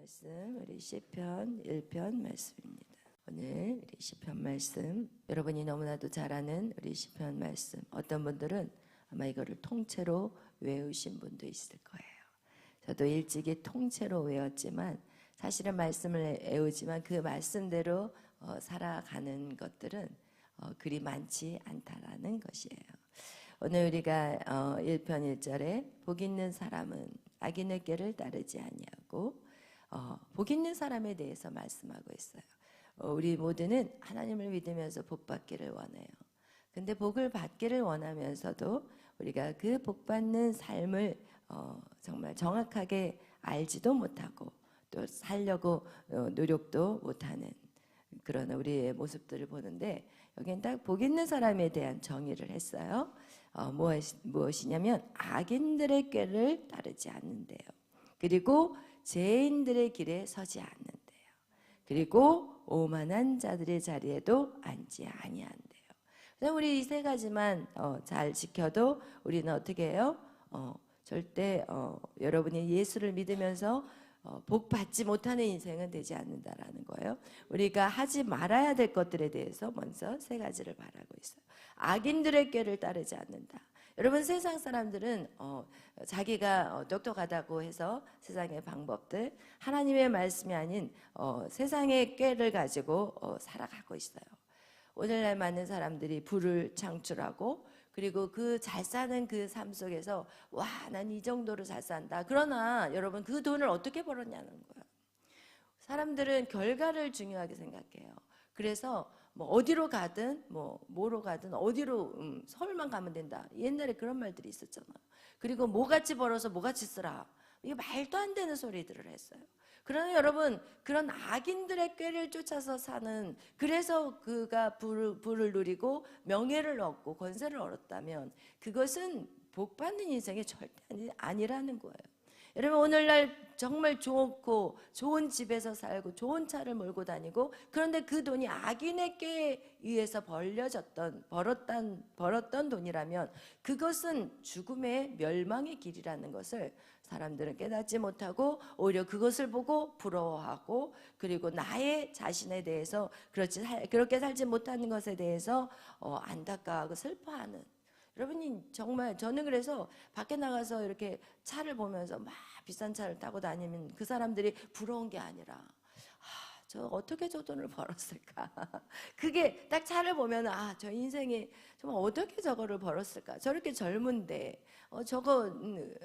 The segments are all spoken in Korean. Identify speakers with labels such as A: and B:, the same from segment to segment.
A: 말씀 우리 시편 1편 말씀입니다. 오늘 우리 시편 말씀 여러분이 너무나도 잘 아는 우리 시편 말씀, 어떤 분들은 아마 이거를 통째로 외우신 분도 있을 거예요. 저도 일찍이 통째로 외웠지만 사실은 말씀을 외우지만 그 말씀대로 살아가는 것들은 그리 많지 않다라는 것이에요. 오늘 우리가 1편 1절에 복 있는 사람은 악인의 꾀를 따르지 아니하고 복 있는 사람에 대해서 말씀하고 있어요. 우리 모두는 하나님을 믿으면서 복 받기를 원해요. 근데 복을 받기를 원하면서도 우리가 그 복 받는 삶을 정말 정확하게 알지도 못하고 또 살려고 노력도 못하는 그런 우리의 모습들을 보는데, 여기는 딱 복 있는 사람에 대한 정의를 했어요. 무엇이냐면 악인들의 꾀를 따르지 않는데요. 그리고 죄인들의 길에 서지 않는데요. 그리고 오만한 자들의 자리에도 앉지 아니한대요. 우리 이 세 가지만 잘 지켜도 우리는 어떻게 해요? 절대 여러분이 예수를 믿으면서 복 받지 못하는 인생은 되지 않는다라는 거예요. 우리가 하지 말아야 될 것들에 대해서 먼저 세 가지를 말하고 있어요. 악인들의 꾀를 따르지 않는다. 여러분, 세상 사람들은 자기가 똑똑하다고 해서 세상의 방법들, 하나님의 말씀이 아닌 세상의 꾀를 가지고 살아가고 있어요. 오늘날 많은 사람들이 부를 창출하고, 그리고 그 잘 사는 그 삶 속에서 와, 난 이 정도로 잘 산다. 그러나 여러분, 그 돈을 어떻게 벌었냐는 거예요. 사람들은 결과를 중요하게 생각해요. 그래서 뭐 어디로 가든 뭐로 가든 어디로 서울만 가면 된다. 옛날에 그런 말들이 있었잖아. 그리고 뭐같이 벌어서 뭐같이 쓰라. 이게 말도 안 되는 소리들을 했어요. 그러나 여러분, 그런 악인들의 꾀를 쫓아서 사는, 그래서 그가 부를 누리고 명예를 얻고 권세를 얻었다면 그것은 복 받는 인생이 절대 아니라는 거예요. 여러분, 오늘날 정말 좋고 좋은 집에서 살고 좋은 차를 몰고 다니고, 그런데 그 돈이 악인의 꾀에 의해서 벌었던 돈이라면 그것은 죽음의 멸망의 길이라는 것을 사람들은 깨닫지 못하고 오히려 그것을 보고 부러워하고, 그리고 나의 자신에 대해서 그렇게 살지 못하는 것에 대해서 안타까워하고 슬퍼하는, 여러분이 정말, 저는 그래서 밖에 나가서 이렇게 차를 보면서 막 비싼 차를 타고 다니면 그 사람들이 부러운 게 아니라 저 어떻게 저 돈을 벌었을까. 그게 딱 차를 보면 저 인생에 정말 어떻게 저거를 벌었을까. 저렇게 젊은데 저거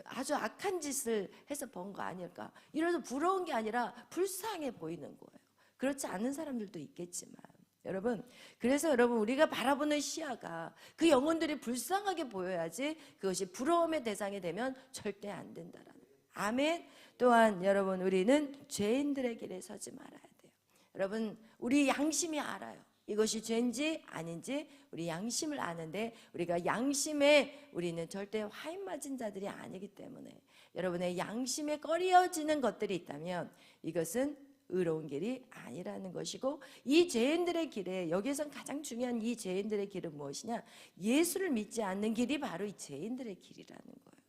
A: 아주 악한 짓을 해서 번 거 아닐까. 이래서 부러운 게 아니라 불쌍해 보이는 거예요. 그렇지 않은 사람들도 있겠지만 여러분, 그래서 여러분, 우리가 바라보는 시야가 그 영혼들이 불쌍하게 보여야지 그것이 부러움의 대상이 되면 절대 안 된다라는 거예요. 아멘. 또한 여러분, 우리는 죄인들의 길에 서지 말아야 돼요. 여러분, 우리 양심이 알아요. 이것이 죄인지 아닌지 우리 양심을 아는데, 우리가 양심에 우리는 절대 화인 맞은 자들이 아니기 때문에 여러분의 양심에 꺼려지는 것들이 있다면 이것은 의로운 길이 아니라는 것이고, 이 죄인들의 길에, 여기에서 가장 중요한 이 죄인들의 길은 무엇이냐? 예수를 믿지 않는 길이 바로 이 죄인들의 길이라는 거예요.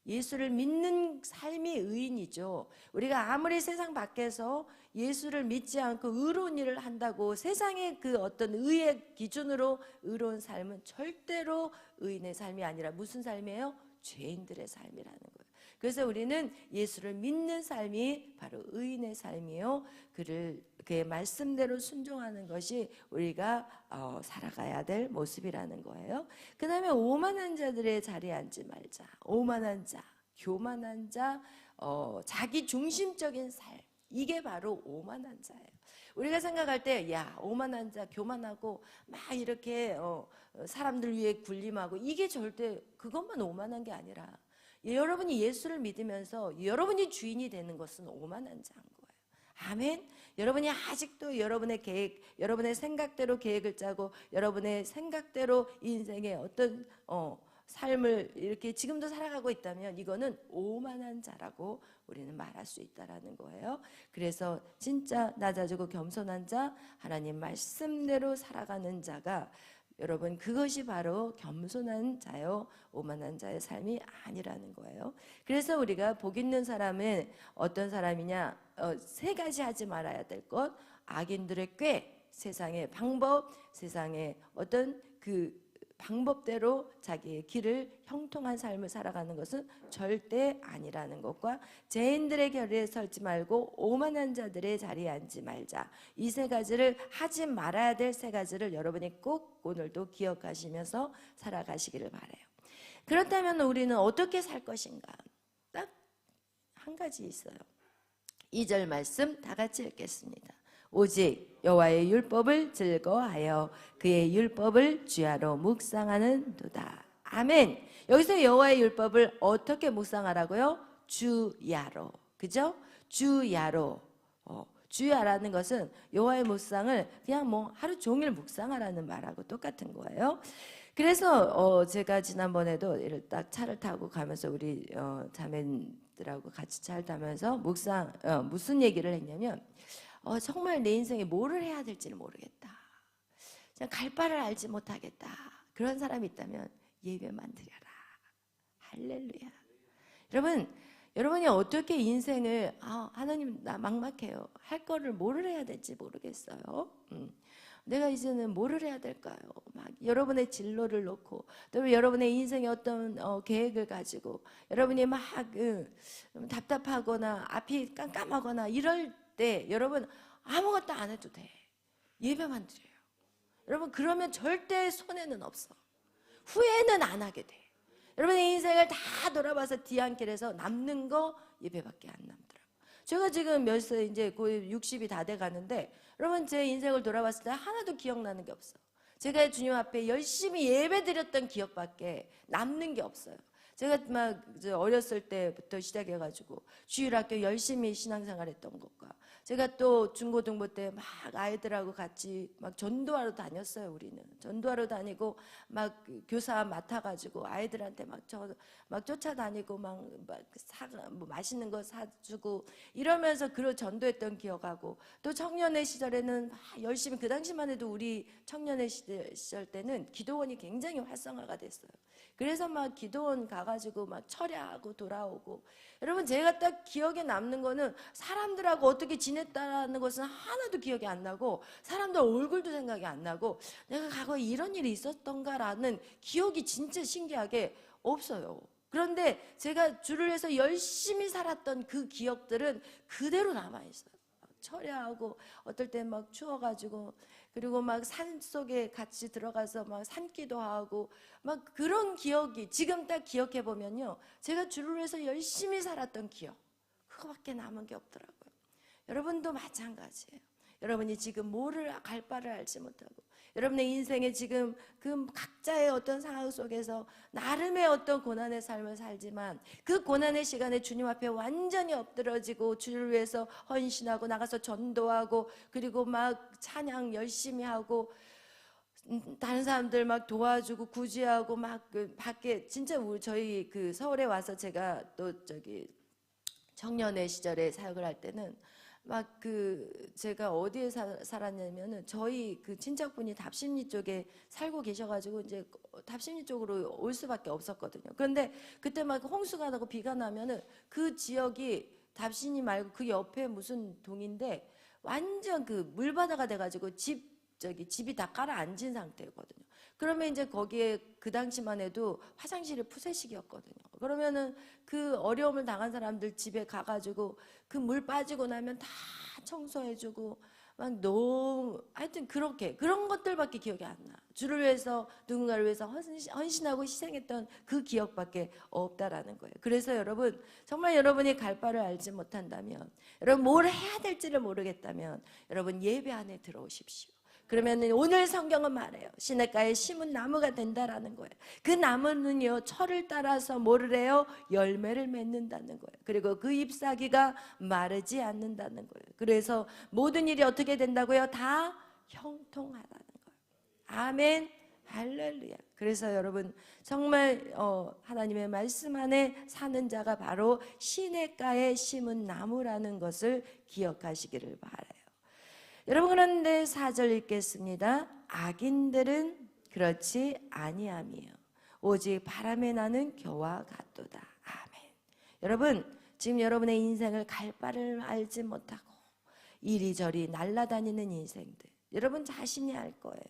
A: 예수를 믿는 삶이 의인이죠. 우리가 아무리 세상 밖에서 예수를 믿지 않고 의로운 일을 한다고 세상의 그 어떤 의의 기준으로 의로운 삶은 절대로 의인의 삶이 아니라 무슨 삶이에요? 죄인들의 삶이라는 거예요. 그래서 우리는 예수를 믿는 삶이 바로 의인의 삶이요, 그의 말씀대로 순종하는 것이 우리가 살아가야 될 모습이라는 거예요. 그 다음에 오만한 자들의 자리에 앉지 말자. 오만한 자, 교만한 자, 자기 중심적인 삶, 이게 바로 오만한 자예요. 우리가 생각할 때 오만한 자, 교만하고 막 이렇게 사람들 위해 군림하고, 이게 절대 그것만 오만한 게 아니라 여러분이 예수를 믿으면서 여러분이 주인이 되는 것은 오만한 자인 거예요. 아멘. 여러분이 아직도 여러분의 계획, 여러분의 생각대로 계획을 짜고 여러분의 생각대로 인생의 어떤 삶을 이렇게 지금도 살아가고 있다면 이거는 오만한 자라고 우리는 말할 수 있다라는 거예요. 그래서 진짜 낮아지고 겸손한 자, 하나님 말씀대로 살아가는 자가, 여러분, 그것이 바로 겸손한 자요, 오만한 자의 삶이 아니라는 거예요. 그래서 우리가 복 있는 사람은 어떤 사람이냐? 세 가지 하지 말아야 될 것. 악인들의 꾀, 세상의 방법, 세상의 어떤 그 방법대로 자기의 길을 형통한 삶을 살아가는 것은 절대 아니라는 것과, 죄인들의 결의에 설지 말고 오만한 자들의 자리에 앉지 말자. 이 세 가지를 하지 말아야 될 세 가지를 여러분이 꼭 오늘도 기억하시면서 살아가시기를 바라요. 그렇다면 우리는 어떻게 살 것인가? 딱 한 가지 있어요. 2절 말씀 다 같이 읽겠습니다. 오직 여호와의 율법을 즐거워하여 그의 율법을 주야로 묵상하는도다. 아멘. 여기서 여호와의 율법을 어떻게 묵상하라고요? 주야로. 그죠? 주야로. 주야라는 것은 여호와의 묵상을 그냥 뭐 하루 종일 묵상하라는 말하고 똑같은 거예요. 그래서 제가 지난번에도 이를 딱 차를 타고 가면서 우리 자매들하고 같이 차를 타면서 무슨 얘기를 했냐면, 정말 내 인생에 뭐를 해야 될지를 모르겠다. 그냥 갈 바를 알지 못하겠다. 그런 사람이 있다면 예배만 드려라. 할렐루야. 여러분이 어떻게 인생을 하나님 나 막막해요. 할 거를 뭐를 해야 될지 모르겠어요. 내가 이제는 뭐를 해야 될까요? 막 여러분의 진로를 놓고 또 여러분의 인생의 어떤 계획을 가지고 여러분이 막 답답하거나 앞이 깜깜하거나 이럴 때 여러분 아무것도 안 해도 돼. 예배만 드려요. 여러분 그러면 절대 손해는 없어. 후회는 안 하게 돼. 여러분의 인생을 다 돌아봐서 뒤안길에서 남는 거 예배밖에 안 남더라고. 제가 지금 몇 세 이제 거의 60이 다 돼 가는데 여러분 제 인생을 돌아봤을 때 하나도 기억나는 게 없어. 제가 주님 앞에 열심히 예배 드렸던 기억밖에 남는 게 없어요. 제가 막 어렸을 때부터 시작해가지고 주일학교 열심히 신앙생활했던 것과 제가 또 중고등부 때 막 아이들하고 같이 막 전도하러 다녔어요. 우리는 전도하러 다니고 막 교사 맡아가지고 아이들한테 막 쫓아다니고 뭐 맛있는 거 사주고 이러면서 전도했던 기억하고, 또 청년의 시절에는 막 열심히, 그 당시만 해도 우리 청년의 시절 때는 기도원이 굉장히 활성화가 됐어요. 그래서 막 기도원 가가지고 막 철야하고 돌아오고. 여러분 제가 딱 기억에 남는 거는 사람들하고 어떻게 지냈다는 것은 하나도 기억이 안 나고 사람들 얼굴도 생각이 안 나고 내가 과거에 이런 일이 있었던가라는 기억이 진짜 신기하게 없어요. 그런데 제가 주를 위해서 열심히 살았던 그 기억들은 그대로 남아있어요. 철야하고 어떨 때 막 추워가지고, 그리고 막 산속에 같이 들어가서 막 산기도 하고 막 그런 기억이 지금 딱 기억해 보면요, 제가 주를 위해서 열심히 살았던 기억, 그거밖에 남은 게 없더라고요. 여러분도 마찬가지예요. 여러분이 지금 뭐를 갈 바를 알지 못하고 여러분의 인생에 지금 그 각자의 어떤 상황 속에서 나름의 어떤 고난의 삶을 살지만 그 고난의 시간에 주님 앞에 완전히 엎드러지고 주를 위해서 헌신하고 나가서 전도하고 그리고 막 찬양 열심히 하고 다른 사람들 막 도와주고 구제하고 막 밖에 진짜 저희 그 서울에 와서 제가 또 청년의 시절에 사역을 할 때는 막 제가 어디에 살았냐면은 저희 그 친척분이 답심리 쪽에 살고 계셔가지고 이제 답심리 쪽으로 올 수밖에 없었거든요. 그런데 그때 막 홍수가 나고 비가 나면은 그 지역이 답심리 말고 그 옆에 무슨 동인데 완전 그 물바다가 돼가지고 집이 다 깔아앉은 상태였거든요. 그러면 이제 거기에 그 당시만 해도 화장실이 푸세식이었거든요. 그러면은 그 어려움을 당한 사람들 집에 가가지고 그 물 빠지고 나면 다 청소해주고 막 너무 하여튼 그런 것들밖에 기억이 안 나. 주를 위해서 누군가를 위해서 헌신하고 희생했던 그 기억밖에 없다라는 거예요. 그래서 여러분 정말 여러분이 갈 바를 알지 못한다면, 여러분 뭘 해야 될지를 모르겠다면 여러분 예배 안에 들어오십시오. 그러면 오늘 성경은 말해요. 시냇가에 심은 나무가 된다라는 거예요. 그 나무는요 철을 따라서 뭐를 해요? 열매를 맺는다는 거예요. 그리고 그 잎사귀가 마르지 않는다는 거예요. 그래서 모든 일이 어떻게 된다고요? 다 형통하다는 거예요. 아멘. 할렐루야. 그래서 여러분 정말 하나님의 말씀 안에 사는 자가 바로 시냇가에 심은 나무라는 것을 기억하시기를 바라요. 여러분 그런데 4절 읽겠습니다. 악인들은 그렇지 아니함이요 오직 바람에 나는 겨와 같도다. 아멘. 여러분 지금 여러분의 인생을 갈 바를 알지 못하고 이리저리 날아다니는 인생들, 여러분 자신이 알 거예요.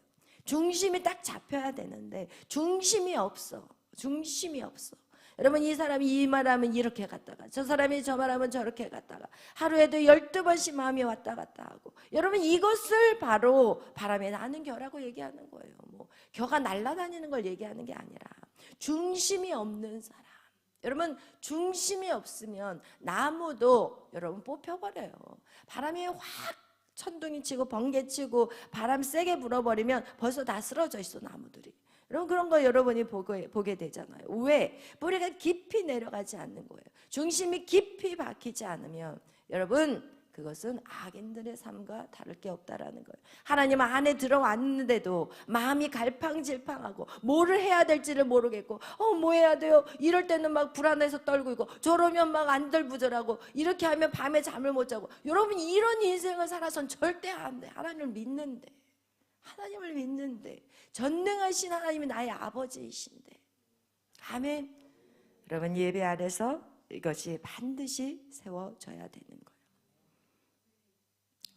A: 중심이 딱 잡혀야 되는데 중심이 없어. 중심이 없어. 여러분, 이 사람이 이 말하면 이렇게 갔다가 저 사람이 저 말하면 저렇게 갔다가 하루에도 12번씩 마음이 왔다 갔다 하고, 여러분 이것을 바로 바람에 나는 겨라고 얘기하는 거예요. 뭐 겨가 날아다니는 걸 얘기하는 게 아니라 중심이 없는 사람. 여러분, 중심이 없으면 나무도 여러분 뽑혀버려요. 바람이 확 천둥이 치고 번개 치고 바람 세게 불어버리면 벌써 다 쓰러져 있어, 나무들이. 여러분, 그런 거 여러분이 보게 되잖아요. 왜? 뿌리가 깊이 내려가지 않는 거예요. 중심이 깊이 박히지 않으면 여러분, 그것은 악인들의 삶과 다를 게 없다라는 거예요. 하나님 안에 들어왔는데도 마음이 갈팡질팡하고 뭐를 해야 될지를 모르겠고, 뭐 해야 돼요? 이럴 때는 막 불안해서 떨고 있고, 저러면 막 안절부절하고, 이렇게 하면 밤에 잠을 못 자고. 여러분, 이런 인생을 살아선 절대 안 돼. 하나님을 믿는데 전능하신 하나님이 나의 아버지이신데. 아멘. 여러분, 예배 안에서 이것이 반드시 세워져야 되는 거예요.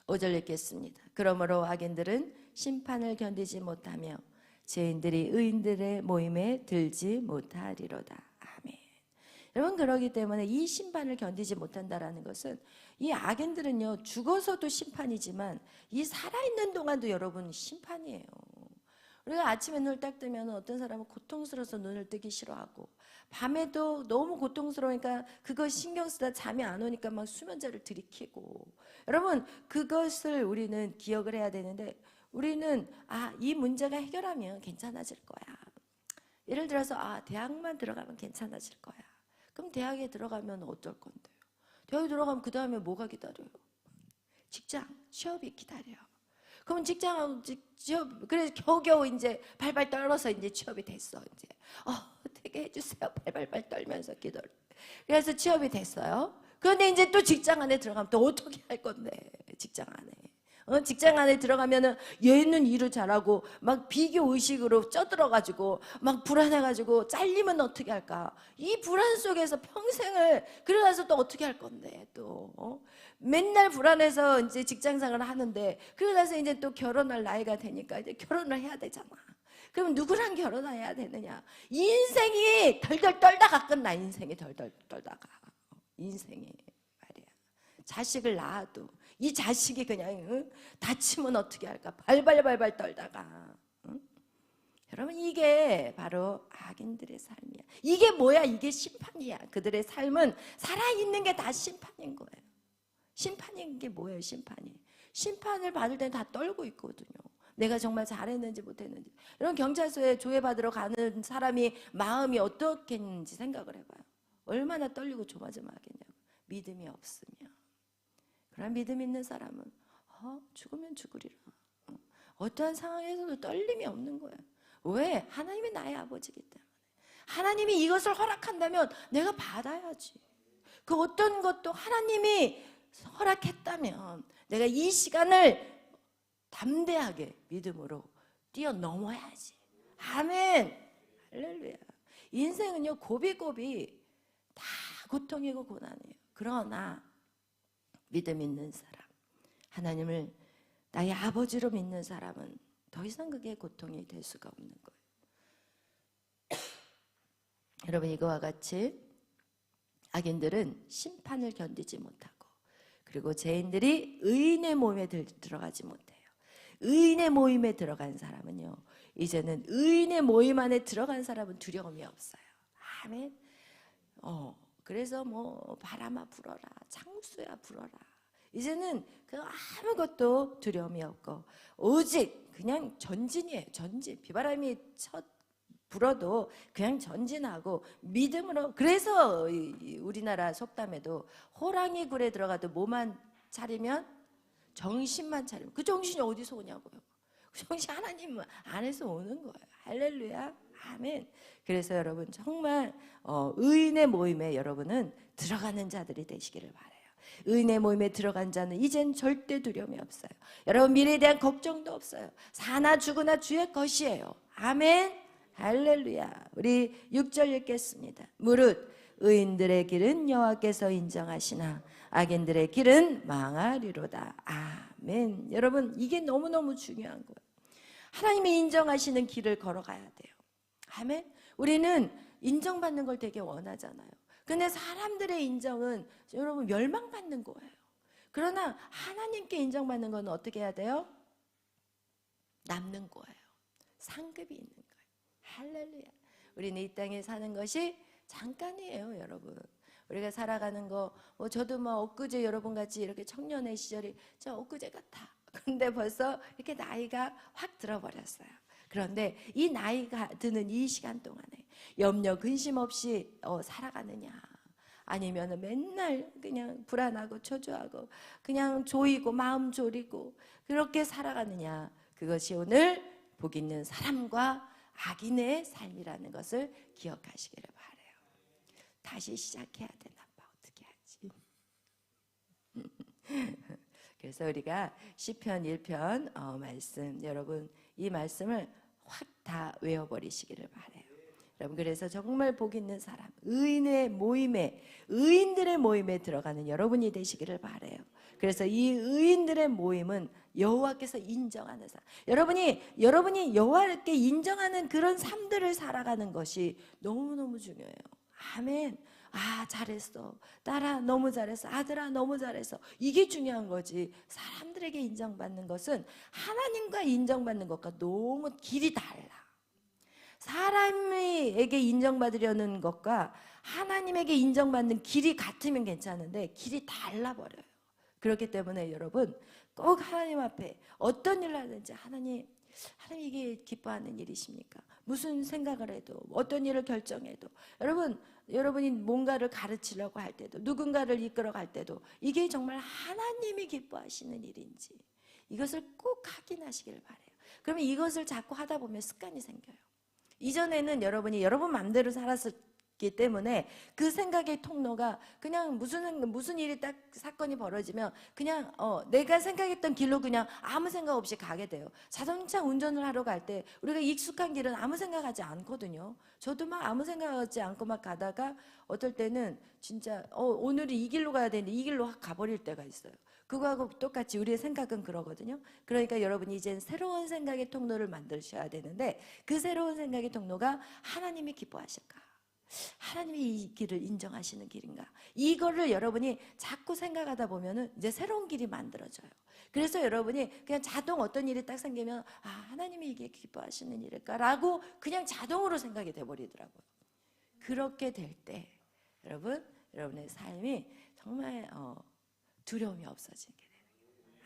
A: 5절 읽겠습니다. 그러므로 악인들은 심판을 견디지 못하며 죄인들이 의인들의 모임에 들지 못하리로다. 아멘. 여러분, 그러기 때문에 이 심판을 견디지 못한다라는 것은, 이 악인들은요 죽어서도 심판이지만 이 살아있는 동안도 여러분 심판이에요. 우리가 아침에 눈을 딱 뜨면 어떤 사람은 고통스러워서 눈을 뜨기 싫어하고, 밤에도 너무 고통스러우니까 그거 신경 쓰다 잠이 안 오니까 막 수면제를 들이키고. 여러분, 그것을 우리는 기억을 해야 되는데, 우리는 이 문제가 해결하면 괜찮아질 거야. 예를 들어서 대학만 들어가면 괜찮아질 거야. 그럼 대학에 들어가면 어쩔 건데요? 대학에 들어가면 그 다음에 뭐가 기다려요? 직장, 취업이 기다려요. 그럼 직장하고 취업, 그래서 겨우겨우 이제 발발 떨어서 이제 취업이 됐어. 이제 되게 해주세요. 발발발 떨면서 기도를. 그래서 취업이 됐어요. 그런데 이제 또 직장 안에 들어가면 또 어떻게 할 건데? 직장 안에. 직장 안에 들어가면은 얘는 일을 잘하고 막 비교 의식으로 쪄들어가지고 막 불안해가지고 잘리면 어떻게 할까? 이 불안 속에서 평생을 그러면서 또 어떻게 할 건데 또 맨날 불안해서 이제 직장생활을 하는데, 그러고 나서 이제 또 결혼할 나이가 되니까 이제 결혼을 해야 되잖아. 그럼 누구랑 결혼해야 되느냐? 인생이 덜덜 떨다가 끝나. 인생이 덜덜 떨다가. 인생이 말이야. 자식을 낳아도 이 자식이 그냥 다치면 어떻게 할까? 발발발발 떨다가. 여러분, 이게 바로 악인들의 삶이야. 이게 뭐야? 이게 심판이야. 그들의 삶은 살아있는 게 다 심판인 거예요. 심판인 게 뭐예요? 심판을 받을 때는 다 떨고 있거든요. 내가 정말 잘했는지 못했는지. 이런 경찰서에 조회받으러 가는 사람이 마음이 어떻겠는지 생각을 해봐요. 얼마나 떨리고 조마조마하겠냐고. 믿음이 없으면. 그러나 믿음 있는 사람은 죽으면 죽으리라. 어떠한 상황에서도 떨림이 없는 거예요. 왜? 하나님이 나의 아버지이기 때문에. 하나님이 이것을 허락한다면 내가 받아야지. 그 어떤 것도 하나님이 허락했다면 내가 이 시간을 담대하게 믿음으로 뛰어넘어야지. 아멘. 할렐루야. 인생은요 고비고비 다 고통이고 고난이에요. 그러나 믿음 있는 사람, 하나님을 나의 아버지로 믿는 사람은 더 이상 그게 고통이 될 수가 없는 거예요. 여러분, 이거와 같이 악인들은 심판을 견디지 못하고, 그리고 죄인들이 의인의 모임에 들어가지 못해요. 의인의 모임에 들어간 사람은요, 이제는 의인의 모임 안에 들어간 사람은 두려움이 없어요. 아멘. 그래서 뭐 바람아 불어라, 창수야 불어라. 이제는 그 아무것도 두려움이 없고 오직 그냥 전진이에요. 전진. 비바람이 불어도 그냥 전진하고 믿음으로. 그래서 우리나라 속담에도 호랑이 굴에 들어가도 뭐만 차리면? 정신만 차리면. 그 정신이 어디서 오냐고요. 그 정신 하나님 안에서 오는 거예요. 할렐루야. 아멘. 그래서 여러분 정말 의인의 모임에 여러분은 들어가는 자들이 되시기를 바라요. 의인의 모임에 들어간 자는 이젠 절대 두려움이 없어요. 여러분, 미래에 대한 걱정도 없어요. 사나 죽으나 주의 것이에요. 아멘. 할렐루야. 우리 6절 읽겠습니다. 무릇 의인들의 길은 여호와께서 인정하시나 악인들의 길은 망하리로다. 아멘. 여러분, 이게 너무너무 중요한 거예요. 하나님이 인정하시는 길을 걸어가야 돼요. 아멘. 우리는 인정받는 걸 되게 원하잖아요. 근데 사람들의 인정은 여러분 멸망받는 거예요. 그러나 하나님께 인정받는 건 어떻게 해야 돼요? 남는 거예요. 상급이 있는 거예요. 할렐루야. 우리는 이 땅에 사는 것이 잠깐이에요, 여러분. 우리가 살아가는 거, 저도 엊그제 여러분 같이 이렇게 청년의 시절이 저 엊그제 같아. 근데 벌써 이렇게 나이가 확 들어버렸어요. 그런데 이 나이가 드는 이 시간 동안에 염려 근심 없이 살아가느냐, 아니면 맨날 그냥 불안하고 초조하고 그냥 조이고 마음 졸이고 그렇게 살아가느냐, 그것이 오늘 복 있는 사람과 악인의 삶이라는 것을 기억하시기를 바라요. 다시 시작해야 되나 봐. 어떻게 하지? 그래서 우리가 시편 1편 말씀, 여러분 이 말씀을 확 다 외워버리시기를 바라요. 여러분, 그래서 정말 복 있는 사람, 의인의 모임에, 의인들의 모임에 들어가는 여러분이 되시기를 바라요. 그래서 이 의인들의 모임은 여호와께서 인정하는 삶, 여러분이 여호와께 인정하는 그런 삶들을 살아가는 것이 너무너무 중요해요. 아멘. 잘했어. 딸아, 너무 잘했어. 아들아, 너무 잘했어. 이게 중요한 거지. 사람들에게 인정받는 것은 하나님과 인정받는 것과 너무 길이 달라. 사람에게 인정받으려는 것과 하나님에게 인정받는 길이 같으면 괜찮은데 길이 달라버려요. 그렇기 때문에 여러분, 꼭 하나님 앞에 어떤 일을 하든지 하나님 이게 기뻐하는 일이십니까? 무슨 생각을 해도, 어떤 일을 결정해도, 여러분이 뭔가를 가르치려고 할 때도, 누군가를 이끌어갈 때도 이게 정말 하나님이 기뻐하시는 일인지 이것을 꼭 확인하시길 바라요. 그러면 이것을 자꾸 하다 보면 습관이 생겨요. 이전에는 여러분이 여러분 마음대로 살았기 때문에 그 생각의 통로가 그냥 무슨 일이 딱 사건이 벌어지면 그냥 내가 생각했던 길로 그냥 아무 생각 없이 가게 돼요. 자동차 운전을 하러 갈 때 우리가 익숙한 길은 아무 생각하지 않거든요. 저도 막 아무 생각하지 않고 막 가다가 어떨 때는 진짜 오늘이 이 길로 가야 되는데 이 길로 확 가버릴 때가 있어요. 그거하고 똑같이 우리의 생각은 그러거든요. 그러니까 여러분이 이젠 새로운 생각의 통로를 만드셔야 되는데, 그 새로운 생각의 통로가 하나님이 기뻐하실까? 하나님이 이 길을 인정하시는 길인가? 이거를 여러분이 자꾸 생각하다 보면은 이제 새로운 길이 만들어져요. 그래서 여러분이 그냥 어떤 일이 딱 생기면 하나님이 이게 기뻐하시는 일일까라고 그냥 자동으로 생각이 돼버리더라고요. 그렇게 될 때 여러분의 삶이 정말 두려움이 없어지게 돼요.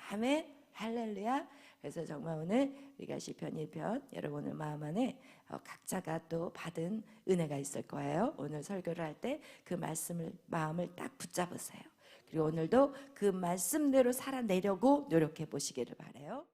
A: 아멘. 할렐루야. 그래서 정말 오늘 우리가 시편 1편 여러분의 마음 안에 각자가 또 받은 은혜가 있을 거예요. 오늘 설교를 할 때 그 마음을 딱 붙잡으세요. 그리고 오늘도 그 말씀대로 살아내려고 노력해 보시기를 바라요.